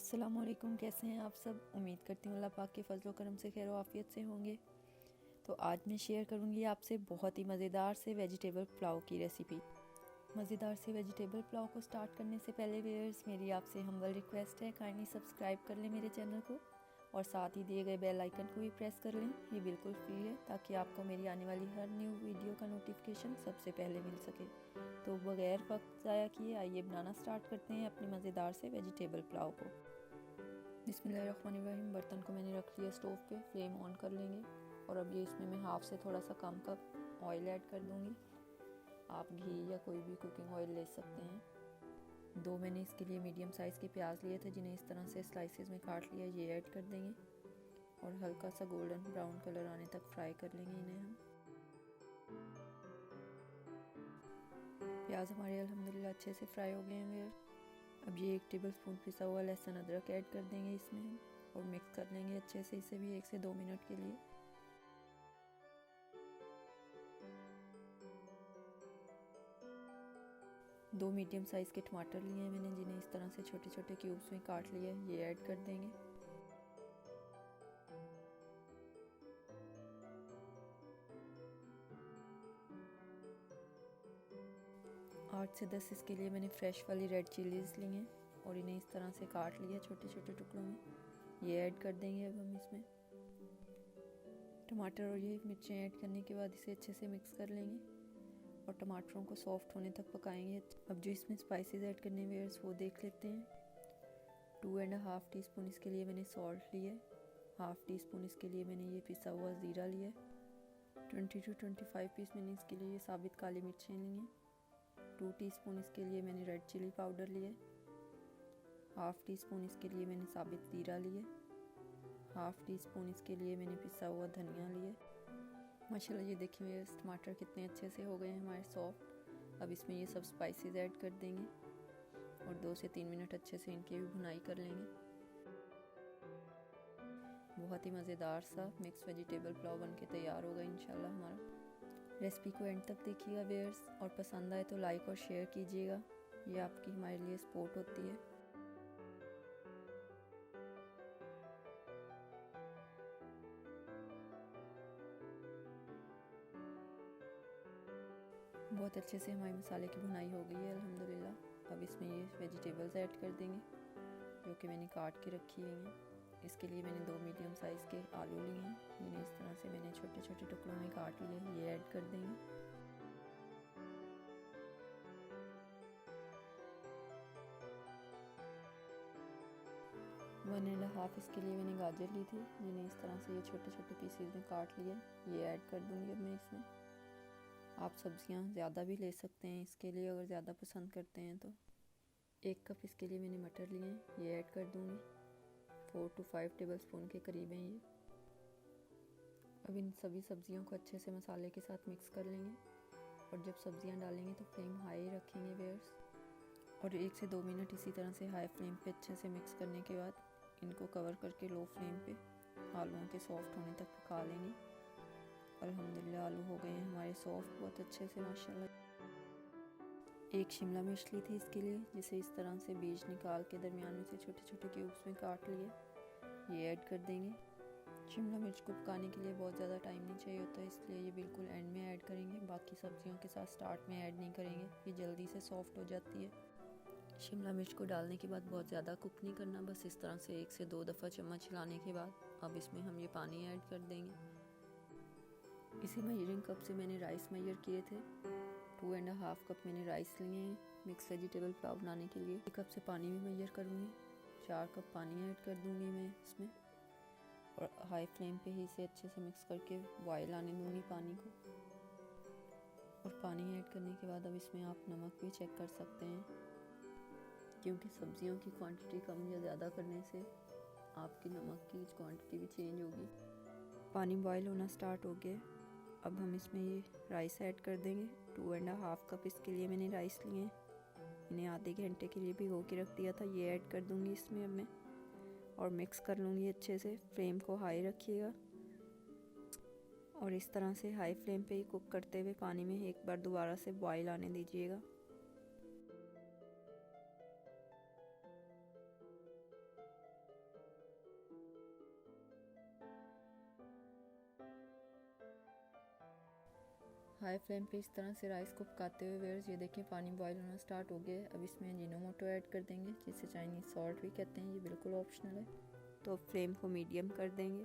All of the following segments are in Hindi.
अस्सलामुअलैकुम, कैसे हैं आप सब। उम्मीद करती हूँ अल्लाह पाक के फजल करम से खैर आफियत से होंगे। तो आज मैं शेयर करूँगी आपसे बहुत ही मज़ेदार से वेजिटेबल पुलाव की रेसिपी। मज़ेदार से वेजिटेबल पुलाव को स्टार्ट करने से पहले व्यूअर्स, मेरी आपसे हम्बल रिक्वेस्ट है, काइंडली सब्सक्राइब कर लें मेरे चैनल को और साथ ही दिए गए बेल आइकन को भी प्रेस कर लें। ये बिल्कुल फ्री है ताकि आपको मेरी आने वाली हर न्यू वीडियो का नोटिफिकेशन सबसे पहले मिल सके। तो बगैर वक्त ज़ाया किए आइए बनाना स्टार्ट करते हैं अपने मज़ेदार से वेजिटेबल पुलाव को। बिस्मिल्लाहिर्रहमानिर्रहीम। बर्तन को मैंने रख लिया स्टोव पे, फ्लेम ऑन कर लेंगे और अब ये इसमें मैं हाफ़ से थोड़ा सा कम कप ऑयल ऐड कर दूँगी। आप घी या कोई भी कुकिंग ऑयल ले सकते हैं। 2 मैंने इसके लिए मीडियम साइज़ के प्याज लिए थे जिन्हें इस तरह से स्लाइसेस में काट लिया, ये ऐड कर देंगे और हल्का सा गोल्डन ब्राउन कलर आने तक फ्राई कर लेंगे इन्हें हम। प्याज हमारे अल्हम्दुलिल्लाह अच्छे से फ्राई हो गए हैं। अब ये 1 टेबलस्पून पिसा हुआ लहसुन अदरक ऐड कर देंगे इसमें हम और मिक्स कर लेंगे अच्छे से इसे भी 1 से 2 मिनट के लिए। दो मीडियम साइज़ के टमाटर लिए हैं मैंने जिन्हें इस तरह से छोटे छोटे क्यूब्स में काट लिया है, ये ऐड कर देंगे। आठ से 10 इसके लिए मैंने फ्रेश वाली रेड चिलीज़ ली हैं और इन्हें इस तरह से काट लिया छोटे छोटे टुकड़ों में, ये ऐड कर देंगे अब हम इसमें। टमाटर और ये मिर्चें ऐड करने के बाद इसे अच्छे से मिक्स कर लेंगे और टमाटरों को सॉफ्ट होने तक पकाएंगे। अब जो इसमें स्पाइसेस ऐड करने व्यूअर्स वो देख लेते हैं। 2.5 टीस्पून इसके लिए मैंने सॉल्ट लिया है, 1/2 टीस्पून इसके लिए मैंने ये पिसा हुआ ज़ीरा लिया है, 20 to 25 पीस मैंने इसके लिए ये साबित काली मिर्चें ली हैं, 2 टीस्पून इसके लिए मैंने रेड चिली पाउडर लिया है, 1/2 टीस्पून इसके लिए मैंने साबित ज़ीरा लिया है, 1/2 टीस्पून इसके लिए मैंने पिसा हुआ धनिया लिया। माशाल्लाह ये देखिए टमाटर कितने अच्छे से हो गए हैं हमारे सॉफ्ट। अब इसमें ये सब स्पाइसेस ऐड कर देंगे और 2 से 3 मिनट अच्छे से इनकी भी भुनाई कर लेंगे। बहुत ही मज़ेदार सा मिक्स वेजिटेबल पुलाव बन के तैयार होगा इंशाल्लाह हमारा। रेसिपी को एंड तक देखिएगा व्यूअर्स और पसंद आए तो लाइक और शेयर कीजिएगा, ये आपकी हमारे लिए सपोर्ट होती है। बहुत अच्छे से हमारे मसाले की भुनाई हो गई है अल्हम्दुलिल्लाह। अब इसमें ये वेजिटेबल्स ऐड कर देंगे जो कि मैंने काट के रखी हुई हैं। इसके लिए मैंने 2 मीडियम साइज़ के आलू लिए हैं, इन्हें इस तरह से मैंने छोटे छोटे टुकड़ों में काट लिए, ये ऐड कर देंगे। वन एंड हाफ इसके लिए मैंने गाजर ली थी जिन्हें इस तरह से ये छोटे छोटे पीसेज में काट लिया, ये ऐड कर दूँगी अब मैं इसमें। आप सब्जियां ज़्यादा भी ले सकते हैं इसके लिए अगर ज़्यादा पसंद करते हैं तो। 1 कप इसके लिए मैंने मटर लिए हैं, ये ऐड कर दूँगी। 4 to 5 टेबलस्पून के करीब हैं ये। अब इन सभी सब्जियों को अच्छे से मसाले के साथ मिक्स कर लेंगे और जब सब्जियां डालेंगे तो फ्लेम हाई रखेंगे व्यूअर्स और 1 से 2 मिनट इसी तरह से हाई फ्लेम पे अच्छे से मिक्स करने के बाद इनको कवर करके लो फ्लेम पे आलूओं के सॉफ्ट होने तक पका लेंगे। अल्हम्दुलिल्लाह आलू हो गए हैं हमारे सॉफ्ट बहुत अच्छे से माशाल्लाह। 1 शिमला मिर्च ली थी इसके लिए जिसे इस तरह से बीज निकाल के दरमियान में से छोटे छोटे क्यूब्स में काट लिए, ये ऐड कर देंगे। शिमला मिर्च को पकाने के लिए बहुत ज़्यादा टाइम नहीं चाहिए होता, इसलिए ये बिल्कुल एंड में ऐड करेंगे, बाकी सब्जियों के साथ स्टार्ट में ऐड नहीं करेंगे, ये जल्दी से सॉफ्ट हो जाती है। शिमला मिर्च को डालने के बाद बहुत ज़्यादा कुक नहीं करना, बस इस तरह से 1 से 2 दफ़ा चम्मच हिलाने के बाद अब इसमें हम ये पानी ऐड कर देंगे। इसी मेजरिंग कप से मैंने राइस मेजर किए थे, 2.5 कप मैंने राइस लिए हैं मिक्स वेजिटेबल पुलाव बनाने के लिए। 1 कप से पानी भी मेजर करूँगी, 4 कप पानी ऐड कर दूँगी मैं इसमें और हाई फ्लेम पे ही इसे अच्छे से मिक्स करके बॉयल आने दूँगी पानी को। और पानी ऐड करने के बाद अब इसमें आप नमक भी चेक कर सकते हैं, क्योंकि सब्जियों की क्वांटिटी कम या ज़्यादा करने से आपकी नमक की क्वांटिटी भी चेंज होगी। पानी बॉयल होना स्टार्ट हो गया, अब हम इसमें ये राइस ऐड कर देंगे। 2.5 कप इसके लिए मैंने राइस लिए हैं, इन्हें आधे घंटे के लिए भिगो के रख दिया था, ये ऐड कर दूंगी इसमें अब मैं और मिक्स कर लूँगी अच्छे से। फ्लेम को हाई रखिएगा और इस तरह से हाई फ्लेम पे ही कुक करते हुए पानी में एक बार दोबारा से बॉयल आने दीजिएगा। हाई फ्लेम पे इस तरह से राइस को पकाते हुए व्यूअर्स ये देखें पानी बॉईल होना स्टार्ट हो गया है। अब इसमें अजीनोमोटो ऐड कर देंगे, जिसे चाइनीज़ सॉल्ट भी कहते हैं। ये बिल्कुल ऑप्शनल है। तो फ्लेम को मीडियम कर देंगे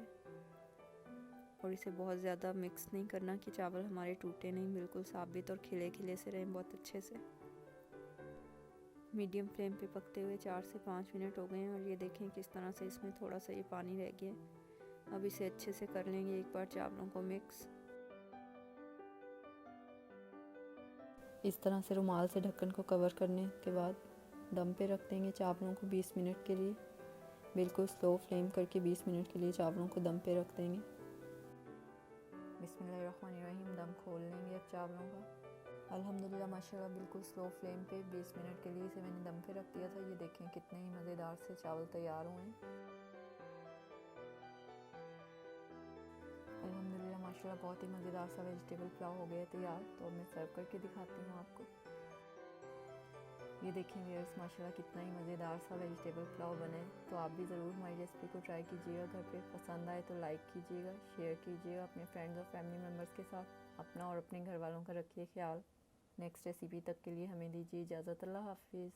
और इसे बहुत ज़्यादा मिक्स नहीं करना कि चावल हमारे टूटे नहीं, बिल्कुल साबित और खिले खिले से रहें बहुत अच्छे से। मीडियम फ्लेम पे पकते हुए 4 से 5 मिनट हो गए हैं और ये देखें किस तरह से इसमें थोड़ा सा ये पानी रह गया। अब इसे अच्छे से कर लेंगे एक बार चावलों को मिक्स। इस तरह से रुमाल से ढक्कन को कवर करने के बाद दम पे रख देंगे चावलों को 20 मिनट के लिए। बिल्कुल स्लो फ्लेम करके 20 मिनट के लिए चावलों को दम पे रख देंगे। बिस्मिल्लाहिर्रहमानिर्रहीम, दम खोल लेंगे अब चावलों का। अल्हम्दुलिल्लाह माशाल्लाह बिल्कुल स्लो फ्लेम पे 20 मिनट के लिए इसे मैंने दम पे रख दिया था। ये देखें कितने ही मज़ेदार से चावल तैयार हुए हैं। अल्हम्दुलिल्लाह माशाल्लाह बहुत ही मज़ेदार सा वेजिटेबल पुलाव हो गया तैयार। तो अब मैं सर्व करके दिखाती हूँ आपको। ये देखें व्यूअर्स माशाल्लाह कितना ही मज़ेदार सा वेजिटेबल पुलाव बने। तो आप भी ज़रूर हमारी रेसिपी को ट्राई कीजिएगा घर पे। पसंद आए तो लाइक कीजिएगा, शेयर कीजिएगा अपने फ्रेंड्स और फैमिली मेम्बर्स के साथ। अपना और अपने घर वालों का रखिए ख्याल। नेक्स्ट रेसिपी तक के लिए हमें दीजिए इजाज़त। अल्लाह हाफिज़।